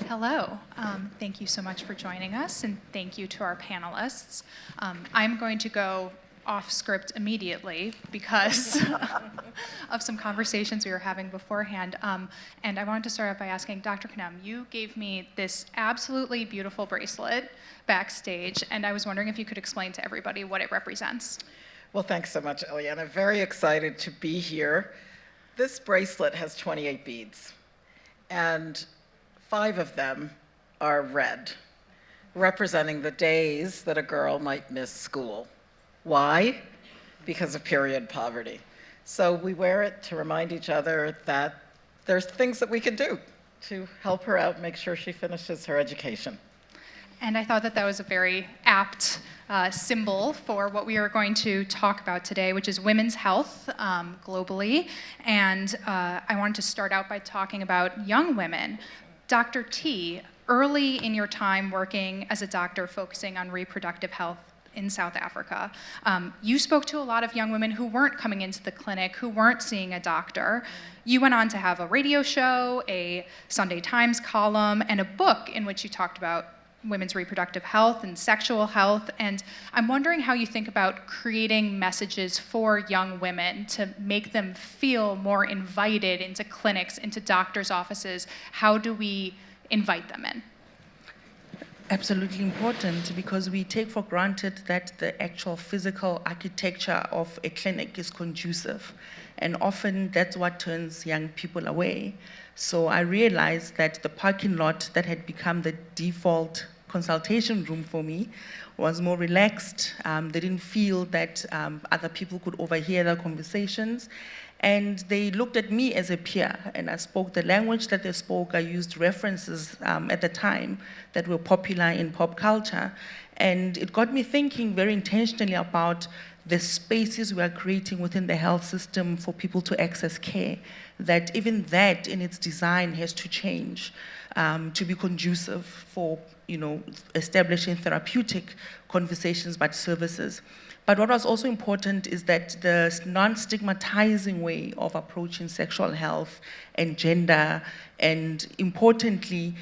Hello. Thank you so much for joining us, and thank you to our panelists. I'm going to go off script immediately because of some conversations we were having beforehand. And I wanted to start off by asking Dr. Kanem, you gave me this absolutely beautiful bracelet backstage, and I was wondering if you could explain to everybody what it represents. Well, thanks so much, Eliana. Very excited to be here. This bracelet has 28 beads, and 5 of them are red, representing the days that a girl might miss school. Why? Because of period poverty. So we wear it to remind each other that there's things that we can do to help her out, make sure she finishes her education. And I thought that that was a very apt symbol for what we are going to talk about today, which is women's health globally. And I wanted to start out by talking about young women. Dr. T, early in your time working as a doctor focusing on reproductive health in South Africa, you spoke to a lot of young women who weren't coming into the clinic, who weren't seeing a doctor. You went on to have a radio show, a Sunday Times column, and a book in which you talked about women's reproductive health and sexual health. And I'm wondering how you think about creating messages for young women to make them feel more invited into clinics, into doctors' offices. How do we invite them in? Absolutely important, because we take for granted that the actual physical architecture of a clinic is conducive, and often that's what turns young people away. So I realized that the parking lot that had become the default consultation room for me was more relaxed. They didn't feel that other people could overhear their conversations. And they looked at me as a peer, and I spoke the language that they spoke. I used references at the time that were popular in pop culture. And it got me thinking very intentionally about the spaces we are creating within the health system for people to access care, that even that in its design has to change to be conducive for establishing therapeutic conversations but services. But what was also important is that the non-stigmatizing way of approaching sexual health and gender, and importantly,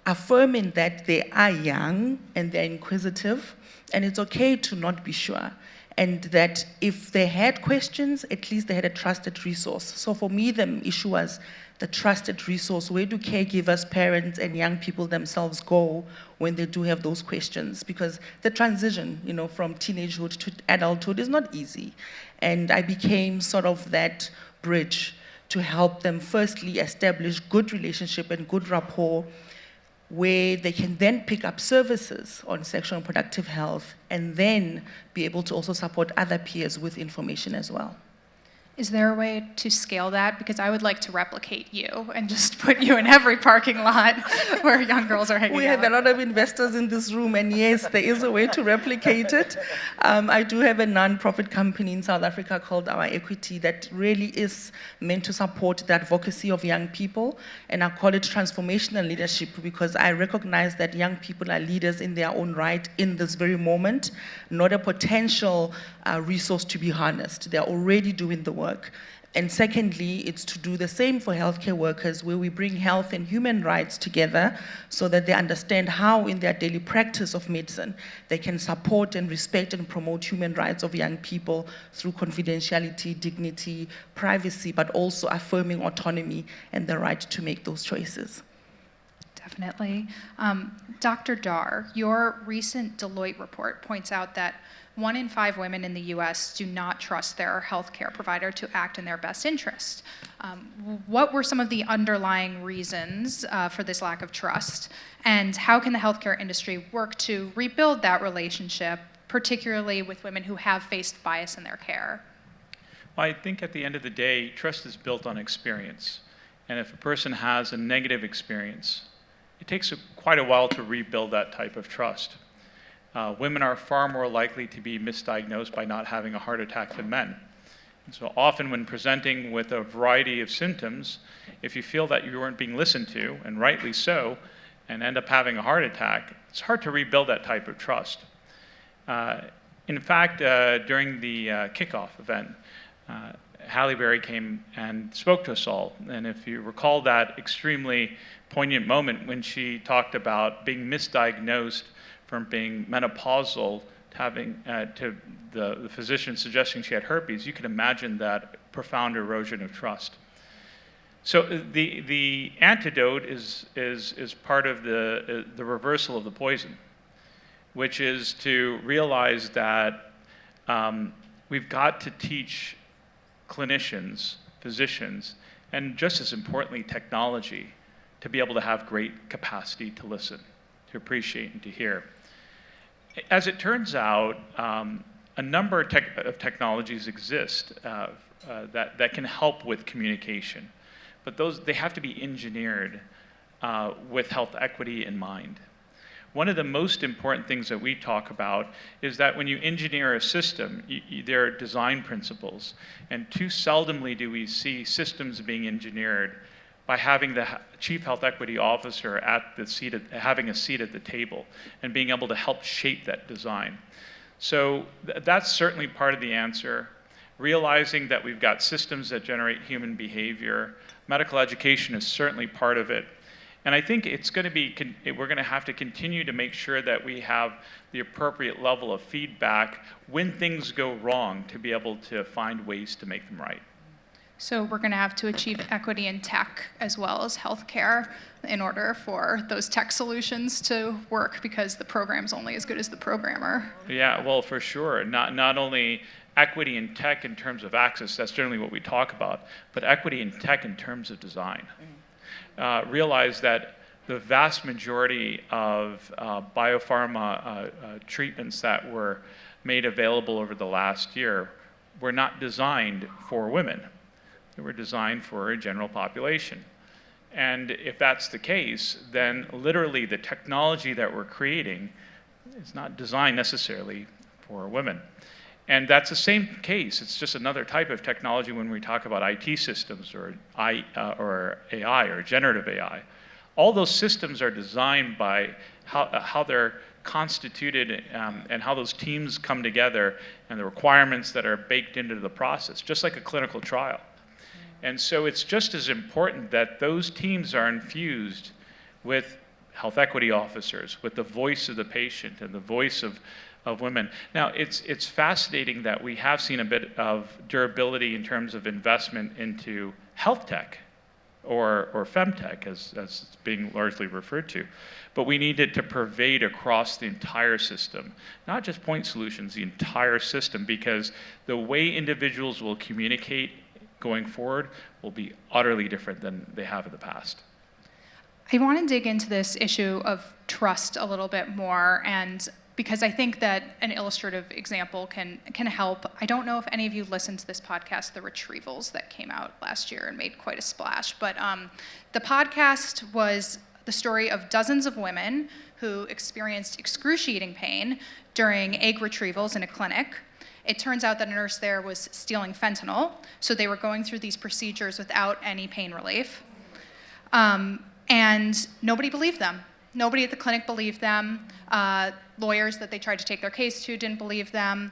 affirming that they are young and they're inquisitive, and it's okay to not be sure. And that if they had questions, at least they had a trusted resource. So for me, the issue was the trusted resource. Where do caregivers, parents, and young people themselves go when they do have those questions? Because the transition, from teenagehood to adulthood is not easy. And I became sort of that bridge to help them firstly establish good relationship and good rapport, where they can then pick up services on sexual and reproductive health, and then be able to also support other peers with information as well. Is there a way to scale that? Because I would like to replicate you and just put you in every parking lot where young girls are hanging out. We have a lot of investors in this room, and yes, there is a way to replicate it. I do have a non-profit company in South Africa called Our Equity that really is meant to support the advocacy of young people, and I call it transformational leadership, because I recognize that young people are leaders in their own right in this very moment, not a potential resource to be harnessed. They're already doing the work. And secondly, it's to do the same for healthcare workers, where we bring health and human rights together so that they understand how in their daily practice of medicine they can support and respect and promote human rights of young people through confidentiality, dignity, privacy, but also affirming autonomy and the right to make those choices. Definitely. Dr. Dar, your recent Deloitte report points out that 1 in 5 women in the US do not trust their healthcare provider to act in their best interest. What were some of the underlying reasons for this lack of trust? And how can the healthcare industry work to rebuild that relationship, particularly with women who have faced bias in their care? Well, I think at the end of the day, trust is built on experience. And if a person has a negative experience, it takes quite a while to rebuild that type of trust. Women are far more likely to be misdiagnosed by not having a heart attack than men. And so often when presenting with a variety of symptoms, if you feel that you weren't being listened to, and rightly so, and end up having a heart attack, it's hard to rebuild that type of trust. In fact, during the kickoff event, Halle Berry came and spoke to us all. And if you recall that extremely poignant moment when she talked about being misdiagnosed from being menopausal to having to the physician suggesting she had herpes. You can imagine that profound erosion of trust. So the antidote is part of the reversal of the poison, which is to realize that we've got to teach clinicians, physicians, and just as importantly, technology, to be able to have great capacity to listen, to appreciate, and to hear. As it turns out, a number of technologies exist that can help with communication, but they have to be engineered with health equity in mind. One of the most important things that we talk about is that when you engineer a system, there are design principles, and too seldomly do we see systems being engineered by having the chief health equity officer having a seat at the table and being able to help shape that design. So that's certainly part of the answer. Realizing that we've got systems that generate human behavior. Medical education is certainly part of it. And I think we're going to have to continue to make sure that we have the appropriate level of feedback when things go wrong to be able to find ways to make them right. So we're going to have to achieve equity in tech as well as healthcare in order for those tech solutions to work, because the program's only as good as the programmer. Yeah, well, for sure. Not only equity in tech in terms of access, that's generally what we talk about, but equity in tech in terms of design. Realize that the vast majority of biopharma treatments that were made available over the last year were not designed for women. They were designed for a general population. And if that's the case, then literally the technology that we're creating is not designed necessarily for women. And that's the same case. It's just another type of technology when we talk about IT systems or AI or generative AI. All those systems are designed by how they're constituted and how those teams come together and the requirements that are baked into the process, just like a clinical trial. And so it's just as important that those teams are infused with health equity officers, with the voice of the patient and the voice of women. Now, it's fascinating that we have seen a bit of durability in terms of investment into health tech or femtech, as it's being largely referred to. But we need it to pervade across the entire system, not just point solutions, the entire system, because the way individuals will communicate going forward will be utterly different than they have in the past. I want to dig into this issue of trust a little bit more, and because I think that an illustrative example can help. I don't know if any of you listened to this podcast, The Retrievals, that came out last year and made quite a splash, but the podcast was the story of dozens of women who experienced excruciating pain during egg retrievals in a clinic. It turns out that a nurse there was stealing fentanyl, so they were going through these procedures without any pain relief. And nobody believed them. Nobody at the clinic believed them. Lawyers that they tried to take their case to didn't believe them.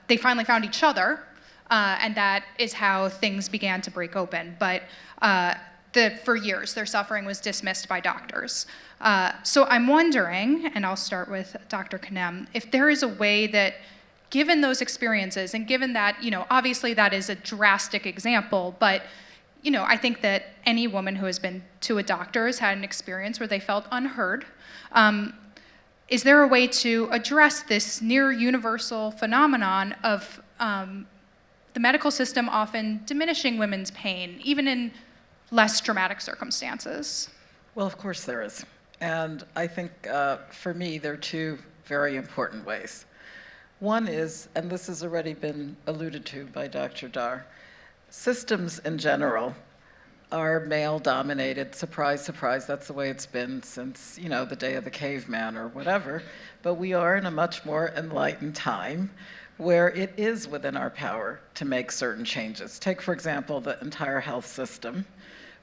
They finally found each other, and that is how things began to break open. But for years, their suffering was dismissed by doctors. So I'm wondering, and I'll start with Dr. Kanem, if there is a way that, given those experiences, and given that, obviously that is a drastic example, but I think that any woman who has been to a doctor has had an experience where they felt unheard. Is there a way to address this near universal phenomenon of the medical system often diminishing women's pain, even in less dramatic circumstances? Well, of course there is. And I think for me, there are two very important ways. One is, and this has already been alluded to by Dr. Dar, systems in general are male-dominated. Surprise, surprise, that's the way it's been since, the day of the caveman or whatever. But we are in a much more enlightened time where it is within our power to make certain changes. Take, for example, the entire health system,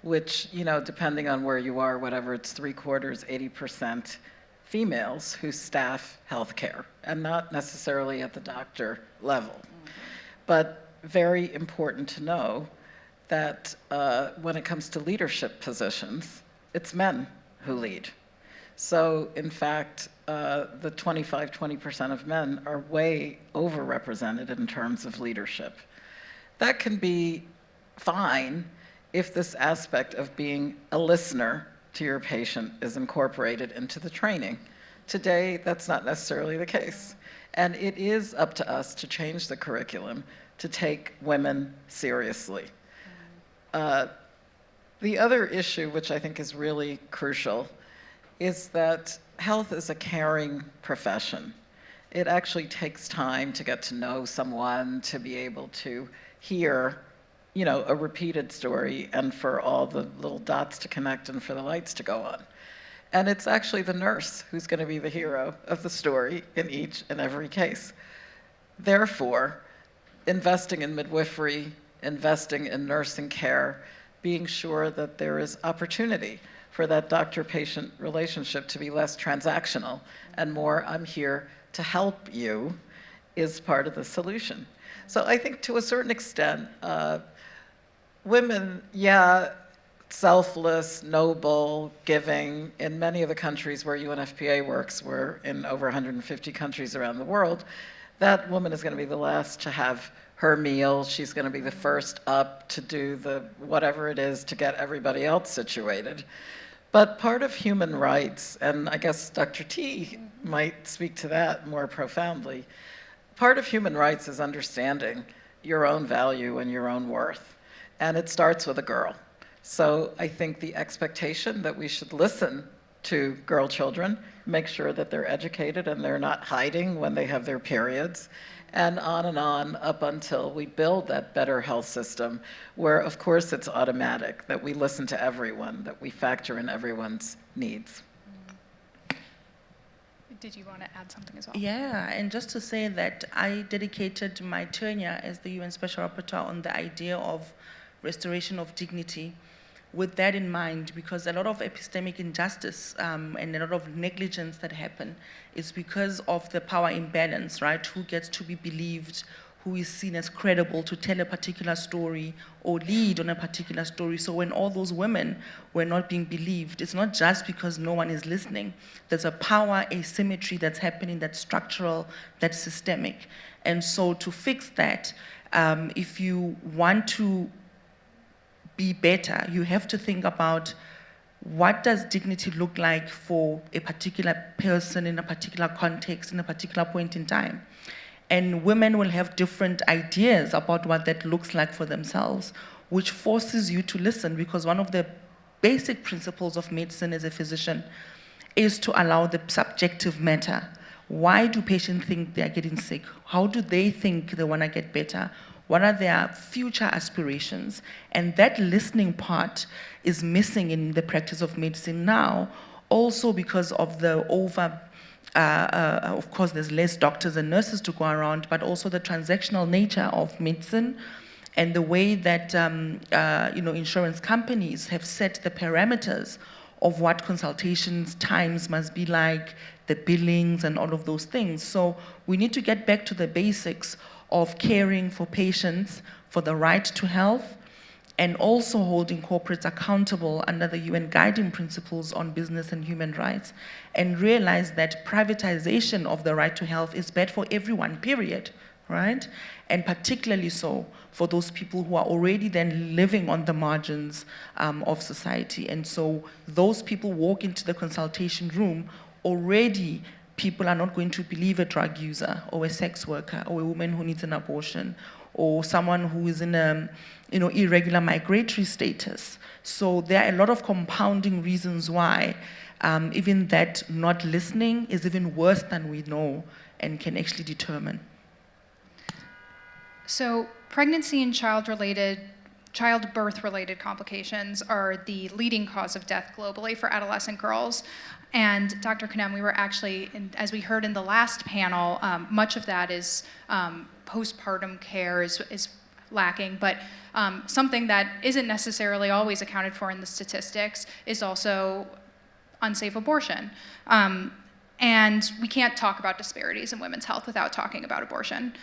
which, depending on where you are, whatever, it's 3/4, 80% females who staff healthcare, and not necessarily at the doctor level. But very important to know that when it comes to leadership positions, it's men who lead. So in fact, the 20% of men are way overrepresented in terms of leadership. That can be fine if this aspect of being a listener to your patient is incorporated into the training. Today, that's not necessarily the case. And it is up to us to change the curriculum to take women seriously. The other issue, which I think is really crucial, is that health is a caring profession. It actually takes time to get to know someone, to be able to hear, a repeated story, and for all the little dots to connect and for the lights to go on. And it's actually the nurse who's going to be the hero of the story in each and every case. Therefore, investing in midwifery, investing in nursing care, being sure that there is opportunity for that doctor-patient relationship to be less transactional and more, I'm here to help you, is part of the solution. So I think to a certain extent, women, selfless, noble, giving. In many of the countries where UNFPA works, we're in over 150 countries around the world, that woman is going to be the last to have her meal. She's going to be the first up to do the whatever it is to get everybody else situated. But part of human rights, and I guess Dr. T might speak to that more profoundly, part of human rights is understanding your own value and your own worth. And it starts with a girl. So I think the expectation that we should listen to girl children, make sure that they're educated and they're not hiding when they have their periods, and on up until we build that better health system where, of course, it's automatic, that we listen to everyone, that we factor in everyone's needs. Did you want to add something as well? Yeah, and just to say that I dedicated my tenure as the UN Special Rapporteur on the idea of restoration of dignity with that in mind, because a lot of epistemic injustice and a lot of negligence that happen is because of the power imbalance, right? Who gets to be believed, who is seen as credible to tell a particular story or lead on a particular story. So when all those women were not being believed, it's not just because no one is listening. There's a power asymmetry that's happening, that's structural, that's systemic. And so to fix that, if you want to be better, you have to think about what does dignity look like for a particular person in a particular context, in a particular point in time. And women will have different ideas about what that looks like for themselves, which forces you to listen, because one of the basic principles of medicine as a physician is to allow the subjective matter. Why do patients think they are getting sick? How do they think they want to get better? What are their future aspirations? And that listening part is missing in the practice of medicine now, also because of the of course, there's less doctors and nurses to go around, but also the transactional nature of medicine and the way that insurance companies have set the parameters of what consultations times must be like, the billings and all of those things. So we need to get back to the basics of caring for patients for the right to health, and also holding corporates accountable under the UN guiding principles on business and human rights, and realize that privatization of the right to health is bad for everyone, period, right? And particularly so for those people who are already then living on the margins of society. And so those people walk into the consultation room already. People are not going to believe a drug user or a sex worker or a woman who needs an abortion or someone who is in a irregular migratory status. So there are a lot of compounding reasons why even that not listening is even worse than we know and can actually determine. So pregnancy and childbirth-related complications are the leading cause of death globally for adolescent girls. And Dr. Kanem, we were actually, as we heard in the last panel, much of that is postpartum care is lacking, but something that isn't necessarily always accounted for in the statistics is also unsafe abortion. And we can't talk about disparities in women's health without talking about abortion.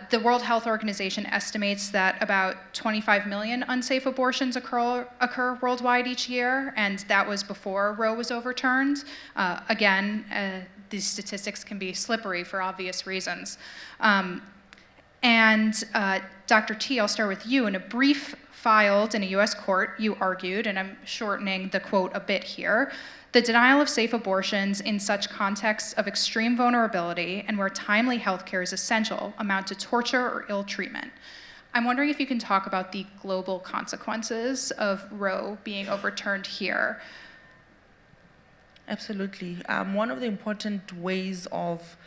The World Health Organization estimates that about 25 million unsafe abortions occur worldwide each year, and that was before Roe was overturned. These statistics can be slippery for obvious reasons. Dr. T, I'll start with you. In a brief filed in a US court, you argued, and I'm shortening the quote a bit here, the denial of safe abortions in such contexts of extreme vulnerability and where timely health care is essential amount to torture or ill treatment. I'm wondering if you can talk about the global consequences of Roe being overturned here. Absolutely. One of the important ways of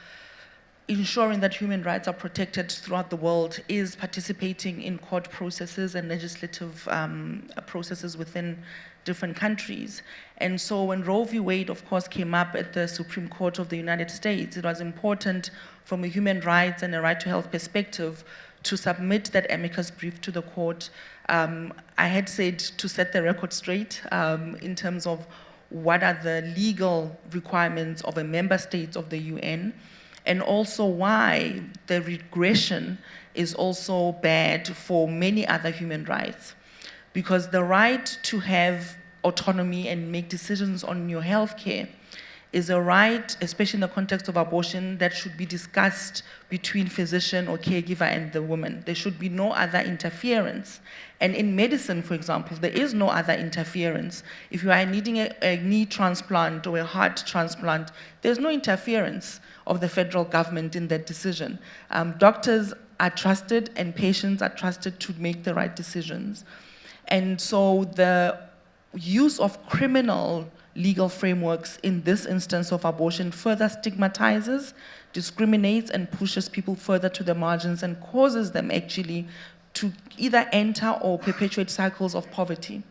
ensuring that human rights are protected throughout the world is participating in court processes and legislative processes within different countries. And so when Roe v. Wade, of course, came up at the Supreme Court of the United States, it was important from a human rights and a right to health perspective to submit that amicus brief to the court. I had said to set the record straight in terms of what are the legal requirements of a member state of the UN, and also why the regression is also bad for many other human rights. Because the right to have autonomy and make decisions on your health care is a right, especially in the context of abortion, that should be discussed between physician or caregiver and the woman. There should be no other interference. And in medicine, for example, there is no other interference. If you are needing a knee transplant or a heart transplant, there's no interference of the federal government in that decision. Doctors are trusted and patients are trusted to make the right decisions. And so the use of criminal legal frameworks in this instance of abortion further stigmatizes, discriminates, and pushes people further to the margins and causes them actually to either enter or perpetuate cycles of poverty.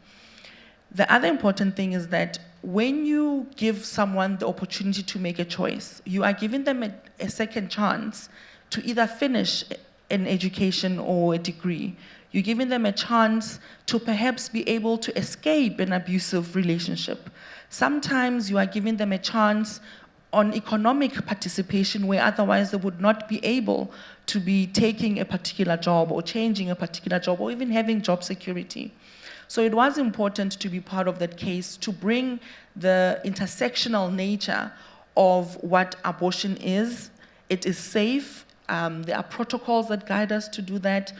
The other important thing is that when you give someone the opportunity to make a choice, you are giving them a second chance to either finish an education or a degree. You're giving them a chance to perhaps be able to escape an abusive relationship. Sometimes you are giving them a chance on economic participation where otherwise they would not be able to be taking a particular job or changing a particular job or even having job security. So it was important to be part of that case to bring the intersectional nature of what abortion is. It is safe. There are protocols that guide us to do that.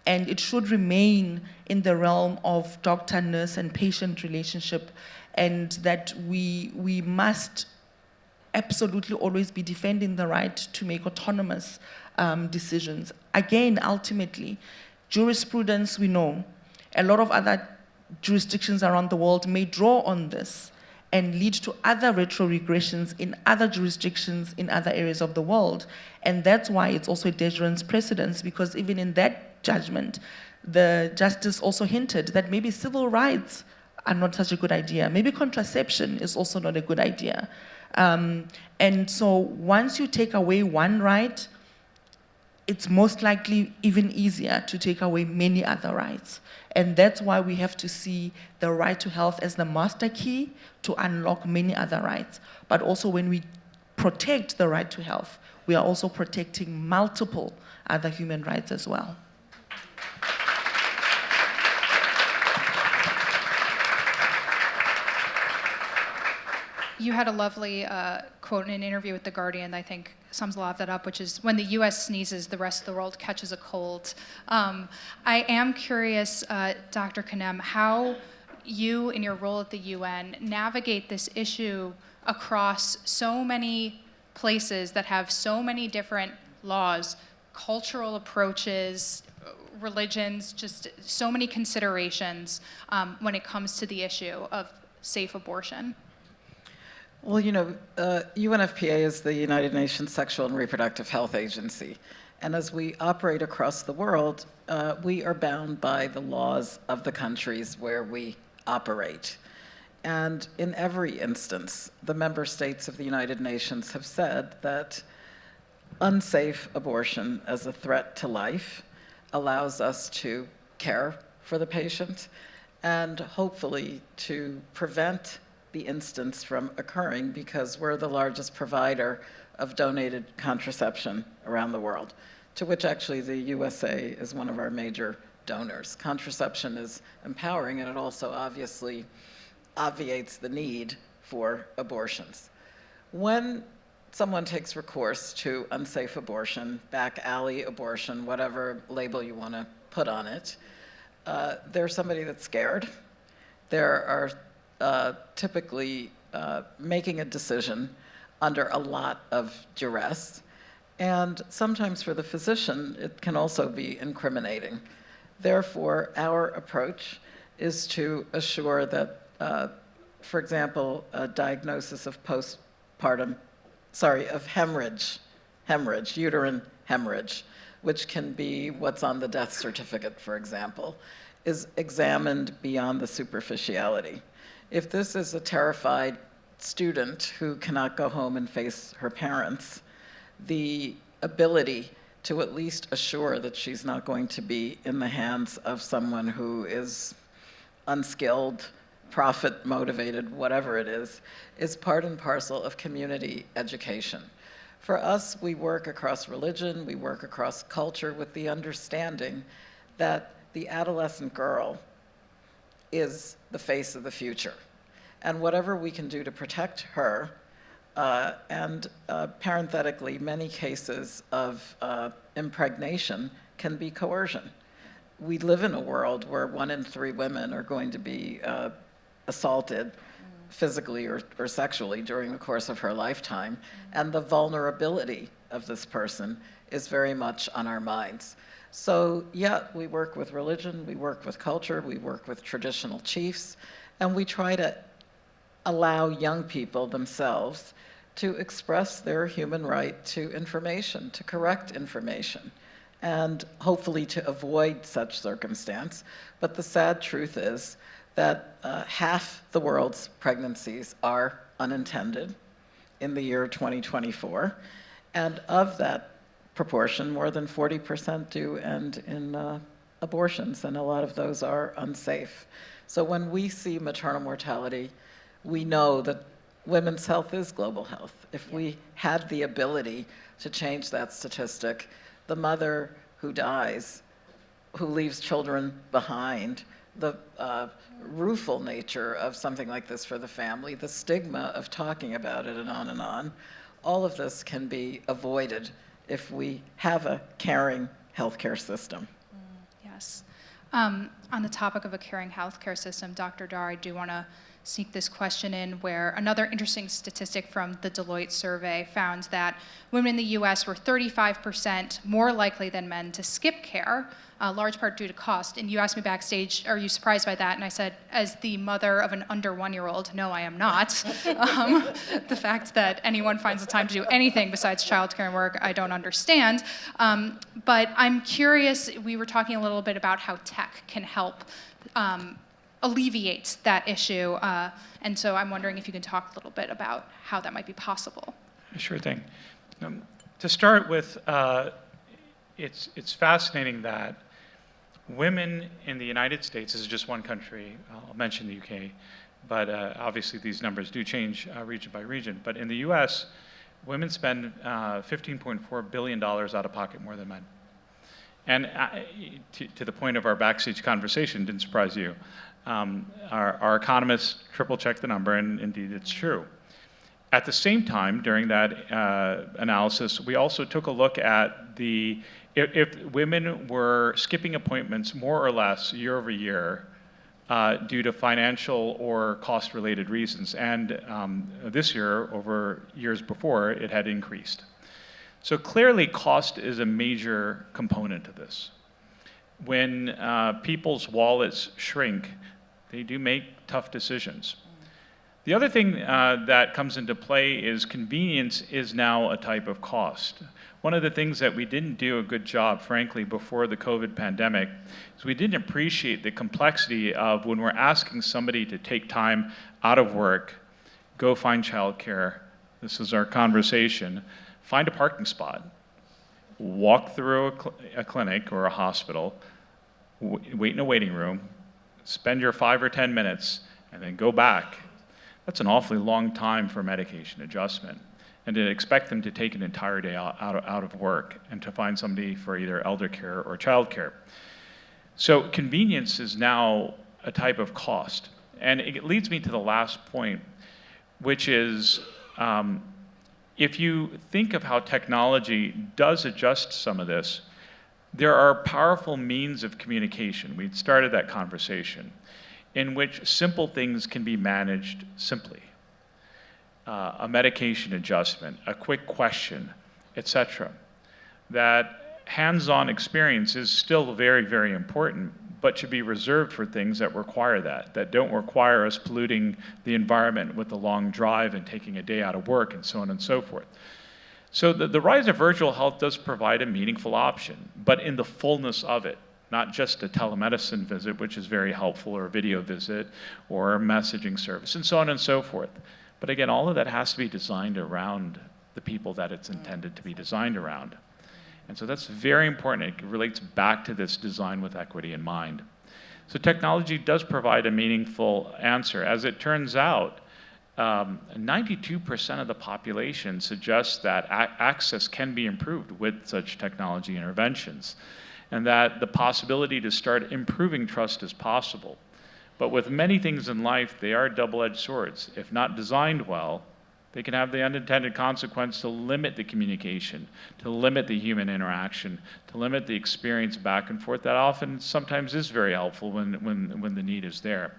And it should remain in the realm of doctor, nurse, and patient relationship, and that we must absolutely always be defending the right to make autonomous decisions. Again, ultimately, jurisprudence, we know, a lot of other jurisdictions around the world may draw on this and lead to other retroregressions in other jurisdictions in other areas of the world. And that's why it's also a deterrence precedence, because even in that judgment, the justice also hinted that maybe civil rights are not such a good idea. Maybe contraception is also not a good idea. And so once you take away one right, it's most likely even easier to take away many other rights. And that's why we have to see the right to health as the master key to unlock many other rights. But also when we protect the right to health, we are also protecting multiple other human rights as well. You had a lovely quote in an interview with The Guardian that I think sums a lot of that up, which is, when the US sneezes, the rest of the world catches a cold. I am curious, Dr. Kanem, how you, in your role at the UN, navigate this issue across so many places that have so many different laws, cultural approaches, religions, just so many considerations when it comes to the issue of safe abortion. Well, you know, UNFPA is the United Nations Sexual and Reproductive Health Agency. And as we operate across the world, we are bound by the laws of the countries where we operate. And in every instance, the member states of the United Nations have said that unsafe abortion as a threat to life allows us to care for the patient and hopefully to prevent the instance from occurring because we're the largest provider of donated contraception around the world, to which actually the USA is one of our major donors. Contraception is empowering, and it also obviously obviates the need for abortions. When someone takes recourse to unsafe abortion, back alley abortion, whatever label you want to put on it, there's somebody that's scared. There are typically making a decision under a lot of duress. And sometimes for the physician, it can also be incriminating. Therefore, our approach is to assure that, for example, a diagnosis of hemorrhage, uterine hemorrhage, which can be what's on the death certificate, for example, is examined beyond the superficiality. If this is a terrified student who cannot go home and face her parents, the ability to at least assure that she's not going to be in the hands of someone who is unskilled, profit-motivated, whatever it is part and parcel of community education. For us, we work across religion, we work across culture with the understanding that the adolescent girl is the face of the future. And whatever we can do to protect her, and parenthetically, many cases of impregnation can be coercion. We live in a world where 1 in 3 women are going to be assaulted physically or sexually during the course of her lifetime, and the vulnerability of this person is very much on our minds. So yeah, we work with religion, we work with culture, we work with traditional chiefs, and we try to allow young people themselves to express their human right to information, to correct information, and hopefully to avoid such circumstance. But the sad truth is that half the world's pregnancies are unintended in the year 2024, and of that proportion, more than 40% do end in abortions, and a lot of those are unsafe. So when we see maternal mortality, we know that women's health is global health. If we had the ability to change that statistic, the mother who dies, who leaves children behind, the rueful nature of something like this for the family, the stigma of talking about it, and on, all of this can be avoided if we have a caring healthcare system. Yes. On the topic of a caring healthcare system, Dr. Dar, I do want to sneak this question in, where another interesting statistic from the Deloitte survey found that women in the US were 35% more likely than men to skip care, large part due to cost. And you asked me backstage, are you surprised by that? And I said, as the mother of an under 1-year-old, no, I am not. The fact that anyone finds the time to do anything besides childcare and work, I don't understand. But I'm curious, we were talking a little bit about how tech can help alleviate that issue. And so I'm wondering if you can talk a little bit about how that might be possible. Sure thing. To start with, it's fascinating that women in the United States, this is just one country, I'll mention the UK, but obviously these numbers do change region by region, but in the US, women spend $15.4 billion out of pocket more than men. And to the point of our backstage conversation, didn't surprise you. Our economists triple-checked the number, and indeed it's true. At the same time, during that analysis, we also took a look at if women were skipping appointments more or less year over year due to financial or cost-related reasons. And this year, over years before, it had increased. So clearly, cost is a major component of this. When people's wallets shrink, they do make tough decisions. The other thing that comes into play is convenience is now a type of cost. One of the things that we didn't do a good job, frankly, before the COVID pandemic, is we didn't appreciate the complexity of when we're asking somebody to take time out of work, go find childcare, this is our conversation, find a parking spot, walk through a clinic or a hospital, wait in a waiting room, spend your 5 or 10 minutes, and then go back. That's an awfully long time for medication adjustment. And to expect them to take an entire day out of work and to find somebody for either elder care or child care. So convenience is now a type of cost. And it leads me to the last point, which is if you think of how technology does adjust some of this, there are powerful means of communication. We started that conversation in which simple things can be managed simply. A medication adjustment, a quick question, etc. That hands-on experience is still very, very important, but should be reserved for things that require that don't require us polluting the environment with a long drive and taking a day out of work and so on and so forth. So the rise of virtual health does provide a meaningful option, but in the fullness of it, not just a telemedicine visit, which is very helpful, or a video visit, or a messaging service, and so on and so forth. But again, all of that has to be designed around the people that it's intended to be designed around. And so that's very important. It relates back to this design with equity in mind. So technology does provide a meaningful answer. As it turns out, 92% of the population suggests that access can be improved with such technology interventions, and that the possibility to start improving trust is possible. But with many things in life, they are double-edged swords. If not designed well, they can have the unintended consequence to limit the communication, to limit the human interaction, to limit the experience back and forth that often sometimes is very helpful when the need is there.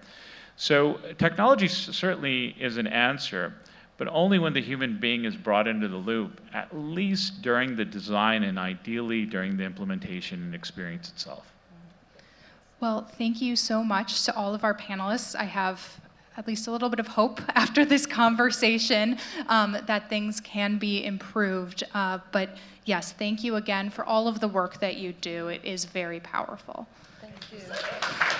So technology certainly is an answer, but only when the human being is brought into the loop, at least during the design and ideally during the implementation and experience itself. Well, thank you so much to all of our panelists. I have at least a little bit of hope after this conversation that things can be improved. But yes, thank you again for all of the work that you do. It is very powerful. Thank you.